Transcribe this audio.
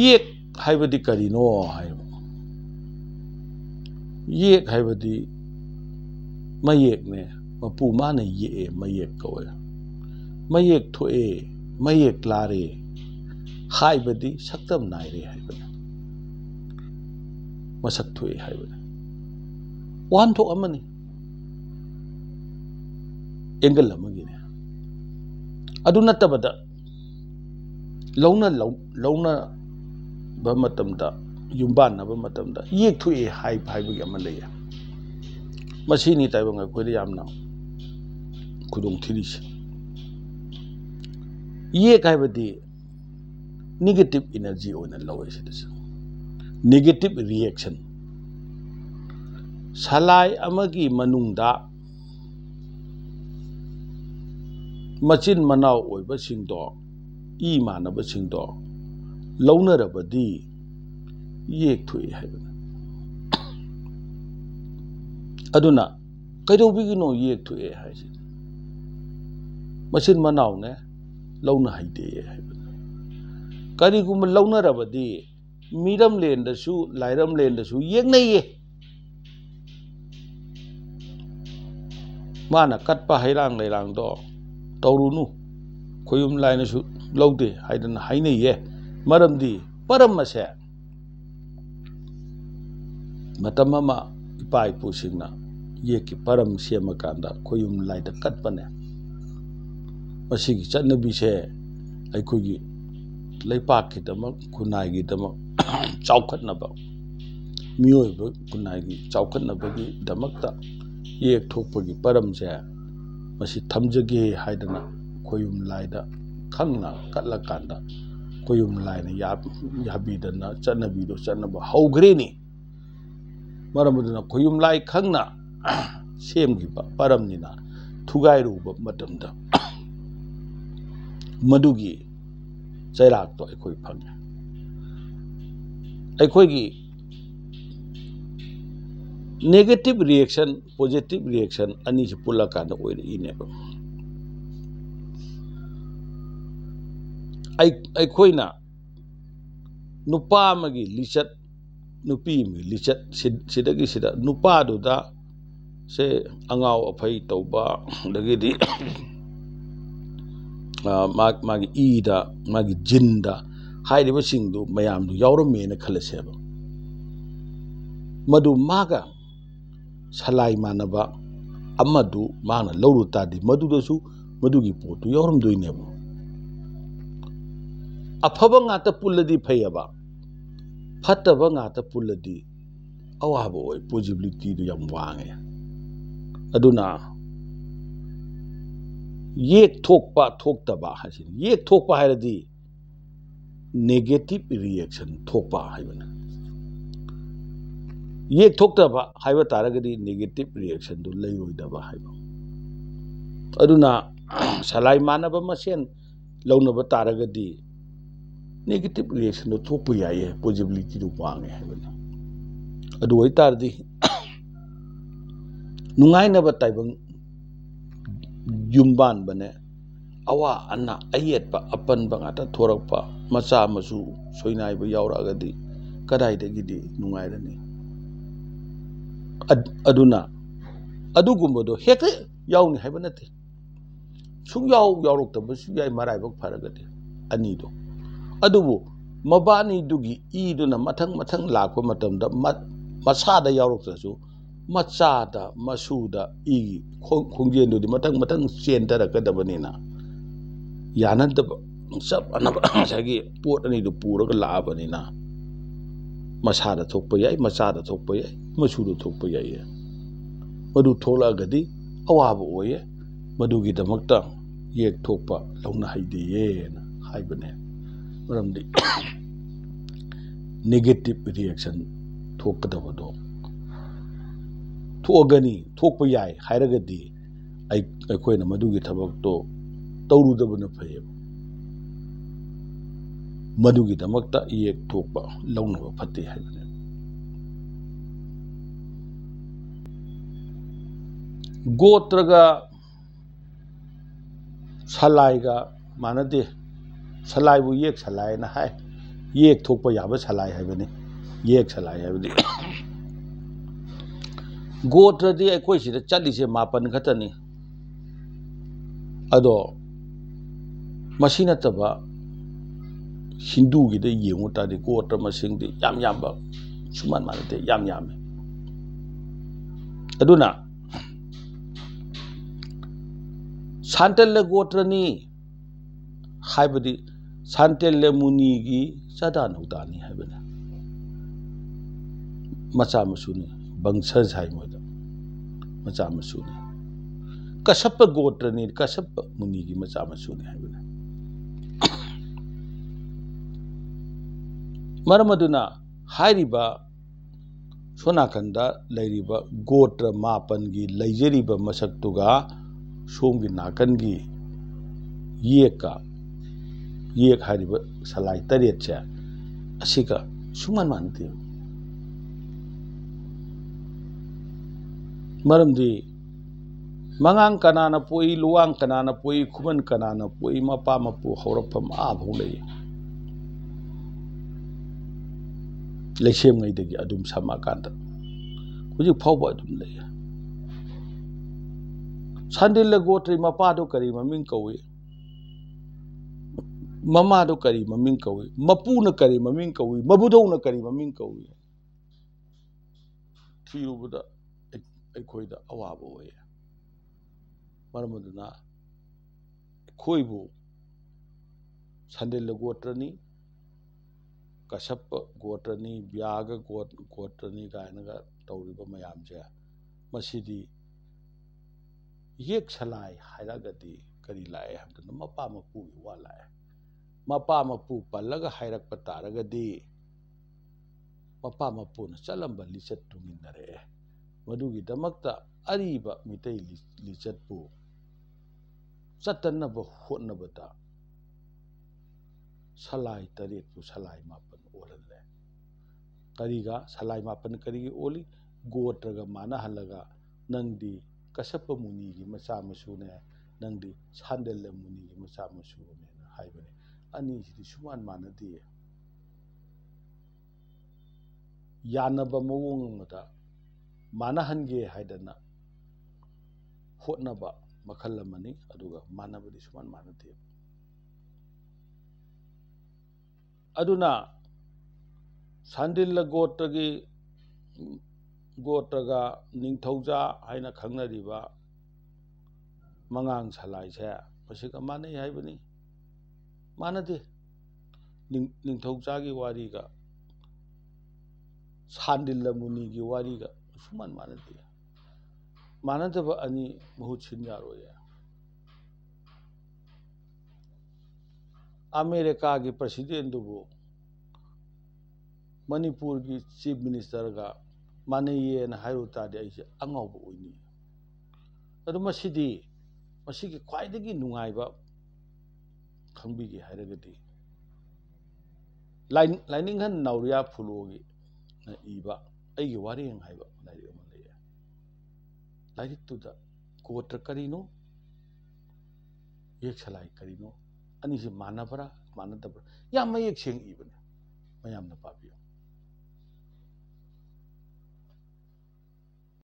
येक हाइबदी करिनो हाइबो येक हाइबदी मयेक ने मपू माने ये मयेक कवे मयेक थोए मयेक लारे हाइबदी सक्तम नाइरे हाइबने मसक थोए हाइबने वान थो अमनी एंगल अमगिने अदु नत्तबदा लौना बमतमदा युम्बान बमतमदा येक थोए हाइबगी अमा लैया मसीनी ताइबंग अखोइदे यामना खुदोंग थिरिस येक हाइबदी नेगेटिव एनर्जी ओइना लौए सिदस नेगेटिव रिएक्शन सलाई अमगी मनुंगदा मचिन मनाव ओइबसिंगदो ई मानबसिंगदो लौनरबदी येक थोए हाइबना अदुना कैदौबिगिनो येक थोए हाइसि मचिन मनाव ने लौना हाइदे हाइबना करिगुम लौनरबदी मीरम लेंदसु लाइरम लेंदसु येंगनैये माना कटपा हैरांग लैरांगदो तौरुनु खोयुम लाइनसु लौदे हाइदना हाइनैये मरमदी परम मसे मतम अमा इपा इपुसिंगना येकी परम सेमकांदा खोयुम लाइदा कटपने मसिगी चन्नबिसे अखोगी लैपाकीदमक खुनाइगीदमक चाउखतनबा मियोइब खुनाइगी चाउखतनबगी दमकता येक थोकपगी परमसे मसी थमजगे हाइदना खोयुम लाइदा खंगना कटलकांदा खोयुम लाइना याबीदना चन्नबीदो चन्नबा हौग्रेनी मरमदना खोयुम लाई खंगना सेमगिबा परमनिना थुगाइरुबा मतमदा मदुगी चैराक्तो अखोइ fungi अखोइगी negative reaction positive reaction अनी से पुल्ला कांदा ओइरइनेबा अखोइना नुपा अमगी लिचत नुपी मी लिचत सिदगी सिदा नुपा दुदा से अंगाव अफई तौबा दगिदी मागी ईदा मागी जिंदा हाइरिबा सिंगदु मयामदु यावरमेना खलसेबा मदु मागा सलाई मानबा अमदु माना लौरु तादि मदुदसु मदुगी पोतु यावरमदुइनेबा अफबा ngaता पुल्लदी फैयबा फत्तबा ngaता पुल्लदी अवाबा ओइ पॉजिबिलिटी दु याम वांगे अदुना येक थोकपा थोकतबा हासिन येक थोकपा हाइरदी नेगेटिव रिएक्शन थोकपा हाइबना येक थोकतबा हाइबा तारगदी नेगेटिव रिएक्शन दु लैरोइदबा हाइबा अदुना सलाई मानबा मसेन लौनबा तारगदी नेगेटिव रिएक्शन दु थोकपा याये पॉजिबिलिटी दु वांगे हाइबना अदु ओइ तारदी नुंगाइनबा ताइबंग युम्बान बने अवा अन्ना अयेतपा अपनबा ngata थोरकपा मचा मसु सोइनाइबा यावरागदी कदाइदगिदी नुंगाइरनी अदुना अदुगुम्बदो हेक यावनि हाइबा नते सुग यावरक्तबसु याय मराइबक फरगदी अनीदो अदुबु मबानी दुगी ईदुना मथंग मथंग लाखपा मतमदा मसादा यावरक्तसु मचादा मसूदा इगी खोंजेंदुदी मथंग मथंग चेंदरकदबनिना यानदब सब अनब सागी पोट अनीदु पुरगा लाबनिना मसादा थोकपा याय मचादा थोकपा याय मसूदा थोकपा याय मदु थोलागदी अवाबा ओये मदुगी दमकता येक थोकपा लौना हाइदेयेना हाइबने मरमदी नेगेटिव रिएक्शन थोकदबदो थोगनी थोकपा याय हाइरगदी अखोइना मदुगी थबकतो तौरुदबना फैयब मदुगी दमकता येक थोकपा लौनबा फते हाइबने गोत्रगा सलाइगा मानदे सलाइबु येक सलाइना हाय ꯌꯦꯛ ꯊꯣꯛꯄ ꯌꯥꯕ ꯁꯂꯥꯏ ꯍꯥꯏꯕꯅꯤ ꯌꯦꯛ ꯁꯂꯥꯏ ꯍꯥꯏꯕꯗꯤ ꯒꯣꯇ꯭ꯔꯗꯤ ꯑꯩꯈꯣꯏ ꯁꯤꯗ ꯆꯠꯂꯤꯁꯦ 9 ꯈꯛꯇꯅꯤ ꯑꯗꯣ ꯃꯁꯤ ꯅꯠꯇꯕ ꯍꯤꯟꯗꯨꯒꯤꯗ ꯌꯦꯡꯉꯨ ꯇꯥꯔꯗꯤ ꯒꯣꯇ꯭ꯔ ꯃꯁꯤꯡꯗꯤ ꯌꯥꯝ ꯌꯥꯝꯕ ꯁꯨꯃꯥꯟ ꯃꯥꯟꯅꯗꯦ ꯌꯥꯝ ꯌꯥꯝꯃꯤ ꯑꯗꯨꯅ ꯁꯥꯟꯇꯦꯜꯂ ꯒꯣꯇ꯭ꯔꯅꯤ ꯍꯥꯏꯕꯗꯤ ꯁꯥꯟꯇꯦꯜꯂ ꯃꯨꯅꯤꯒꯤ ꯆꯥꯗꯥ ꯅꯧꯗꯥꯅꯤ ꯍꯥꯏꯕꯅꯤ ꯃꯆꯥ ꯃꯁꯨꯅꯤ ꯕꯪꯁꯖ ꯍꯥꯏ ꯃꯣꯏꯗ ꯃꯆꯥ ꯃꯁꯨꯅꯤ ꯀꯁꯞꯄ ꯒꯣꯇ꯭ꯔꯅꯤ ꯀꯁꯞꯄ ꯃꯨꯅꯤꯒꯤ ꯃꯆꯥ ꯃꯁꯨꯅꯤ ꯍꯥꯏꯕꯅꯤ ꯃꯔꯝ ꯑꯗꯨꯅ ꯍꯥꯏꯔꯤꯕ ꯁꯣꯅꯥꯀꯟꯗ ꯂꯩꯔꯤꯕ ꯒꯣꯇ꯭ꯔ 9ꯒꯤ ꯂꯩꯖꯔꯤꯕ ꯃꯁꯛꯇꯨꯒ ꯁꯣꯝꯒꯤ ꯅꯥꯀꯟꯒꯤ ꯌꯦꯛ ꯍꯥꯏꯔꯤꯕ ꯁꯂꯥꯏ 8ꯁꯦ ꯑꯁꯤꯒ ꯁꯨꯡꯃꯥꯟ ꯃꯥꯟꯅꯗꯦ ꯃꯔꯝꯗꯤ ꯃꯉꯥꯡ ꯀꯅꯥꯅ ꯄꯣꯛꯏ ꯂꯨꯋꯥꯡ ꯀꯅꯥꯅ ꯄꯣꯛꯏ ꯈꯨꯃꯟ ꯀꯅꯥꯅ ꯄꯣꯛꯏ ꯃꯄꯥ ꯃꯄꯨ ꯍꯧꯔꯛꯐꯝ ꯐꯥꯎ ꯂꯩ ꯂꯩꯁꯦꯝꯉꯩꯗꯒꯤ ꯑꯗꯨꯝ ꯁꯝꯃꯀꯥꯟꯗ ꯍꯧꯖꯤꯛ ꯐꯥꯎꯕ ꯑꯗꯨꯝ ꯂꯩ ꯁꯥꯟꯗꯤꯜꯂ ꯒꯣꯇ꯭ꯔꯤ ꯃꯄꯥꯗꯣ ꯀꯔꯤ ꯃꯃꯤꯡ ꯀꯧꯏ ꯃꯃꯥꯗꯣ ꯀꯔꯤ ꯃꯃꯤꯡ ꯀꯧꯏ ꯃꯄꯨꯅ ꯀꯔꯤ ꯃꯃꯤꯡ ꯀꯧꯏ ꯃꯕꯨꯙꯧꯅ ꯀꯔꯤ ꯃꯃꯤꯡ ꯀꯧꯏ ꯊꯤꯔꯨꯕꯗ ꯑꯩꯈꯣꯏꯗ ꯑꯋꯥꯕ ꯑꯣꯏꯌꯦ ꯃꯔꯝ ꯑꯗꯨꯅ ꯑꯩꯈꯣꯏꯕꯨ ꯁꯥꯟꯗꯤꯜꯂ ꯒꯣꯇ꯭ꯔꯅꯤ ꯀꯁꯞꯄ ꯒꯣꯇ꯭ꯔꯅꯤ ꯕ꯭ꯌꯥꯒ ꯒꯣꯇ꯭ꯔꯅꯤ ꯀꯥꯏꯅꯒ ꯇꯧꯔꯤꯕ ꯃꯌꯥꯝꯁꯦ ꯃꯁꯤꯗꯤ ꯌꯦꯛ ꯁꯂꯥꯏ ꯍꯥꯏꯔꯒꯗꯤ ꯀꯔꯤ ꯂꯥꯛꯑꯦ ꯍꯥꯏꯕꯗꯨꯅ ꯃꯄꯥ ꯃꯄꯨꯒꯤ ꯋꯥ ꯂꯥꯛꯑꯦ ꯃꯄꯥ ꯃꯄꯨ ꯄꯜꯂꯒ ꯍꯥꯏꯔꯛꯄ ꯇꯥꯔꯒꯗꯤ ꯃꯄꯥ ꯃꯄꯨꯅ ꯆꯠꯂꯝꯕ ꯂꯤꯆꯠ ꯇꯨꯡ ꯏꯟꯅꯔꯛꯑꯦ ꯃꯗꯨꯒꯤꯗꯃꯛꯇ ꯑꯔꯤꯕ ꯃꯤꯇꯩ ꯂꯤꯆꯠꯄꯨ ꯆꯠꯇꯅꯕ ꯍꯣꯠꯅꯕꯗ ꯁꯂꯥꯏ 8ꯄꯨ ꯁꯂꯥꯏ 9 ꯑꯣꯜꯍꯜꯂꯦ ꯀꯔꯤꯒ ꯁꯂꯥꯏ 9 ꯀꯔꯤꯒꯤ ꯑꯣꯜꯂꯤ ꯒꯣꯇ꯭ꯔꯒ ꯃꯥꯟꯅꯍꯜꯂꯒ ꯅꯪꯗꯤ ꯀꯁꯞꯄ ꯃꯨꯅꯤꯒꯤ ꯃꯆꯥ ꯃꯁꯨꯅꯦ ꯅꯪꯗꯤ ꯁꯥꯟꯗꯦꯜꯂ ꯃꯨꯅꯤꯒꯤ ꯃꯆꯥ ꯃꯁꯨꯅꯦꯅ ꯍꯥꯏꯕꯅꯤ ꯑꯅꯤꯁꯤꯗꯤ ꯁꯨꯃꯥꯟ ꯃꯥꯟꯅꯗꯦ ꯌꯥꯅꯕ ꯃꯑꯣꯡ ꯑꯃꯗ ꯃꯥꯟꯅꯍꯟꯒꯦ ꯍꯥꯏꯗꯅ ꯍꯣꯠꯅꯕ ꯃꯈꯜ ꯑꯃꯅꯤ ꯑꯗꯨꯒ ꯃꯥꯟꯅꯕꯗꯤ ꯁꯨꯃꯥꯟ ꯃꯥꯟꯅꯗꯦ ꯑꯗꯨꯅ ꯁꯥꯟꯗꯤꯜꯂ ꯒꯣꯇ꯭ꯔꯒ ꯅꯤꯡꯊꯧꯖꯥ ꯍꯥꯏꯅ ꯈꯪꯅꯔꯤꯕ ꯃꯉꯥꯡ ꯁꯂꯥꯏꯁꯦ ꯃꯁꯤꯒ ꯃꯥꯟꯅꯩ ꯍꯥꯏꯕꯅꯤ ꯃꯥꯟꯅꯗꯦ ꯅꯤꯡꯊꯧꯖꯥꯒꯤ ꯋꯥꯔꯤꯒ ꯁꯥꯟꯗꯤꯜꯂ ꯃꯨꯅꯤꯒꯤ ꯋꯥꯔꯤꯒ ꯁꯨꯃꯥꯟ ꯃꯥꯟꯅꯗꯦ ꯃꯥꯟꯅꯗꯕ ꯑꯅꯤ ꯃꯍꯨꯠ ꯁꯤꯟ ꯌꯥꯔꯣꯏꯌꯦ ꯑꯃꯦꯔꯤꯀꯥꯒꯤ ꯄ꯭ꯔꯁꯤꯗꯦꯟꯗꯨꯕꯨ ꯃꯅꯤꯄꯨꯔꯒꯤ ꯆꯤꯐ ꯃꯤꯅꯤꯁꯇꯔꯒ ꯃꯥꯟꯅꯩꯌꯦꯅ ꯍꯥꯏꯔꯨ ꯇꯥꯔꯗꯤ ꯑꯩꯁꯦ ꯑꯉꯥꯎꯕ ꯑꯣꯏꯅꯤ ꯑꯗꯨ ꯃꯁꯤꯒꯤ ꯈ꯭ꯋꯥꯏꯗꯒꯤ ꯅꯨꯡꯉꯥꯏꯕ ꯈꯪꯕꯤꯒꯦ ꯍꯥꯏꯔꯒꯗꯤ ꯂꯥꯏꯅꯤꯡꯍꯟ ꯅꯥꯎꯔꯤꯌꯥ ꯐꯨꯂꯣꯒꯤꯅ ꯏꯕ ꯑꯩꯒꯤ ꯋꯥꯔꯦꯡ ꯍꯥꯏꯕ ꯂꯥꯏꯔꯤꯛ ꯑꯃ ꯂꯩꯌꯦ ꯂꯥꯏꯔꯤꯛꯇꯨꯗ ꯒꯣꯇ꯭ꯔ ꯀꯔꯤꯅꯣ ꯌꯦꯛ ꯁꯂꯥꯏ ꯀꯔꯤꯅꯣ ꯑꯅꯤꯁꯤ ꯃꯥꯟꯅꯕ꯭ꯔꯥ ꯃꯥꯟꯅꯗꯕ꯭ꯔꯥ ꯌꯥꯝ ꯃꯌꯦꯛ ꯁꯦꯡꯅ ꯏꯕꯅꯦ ꯃꯌꯥꯝꯅ ꯄꯥꯕꯤꯌꯨ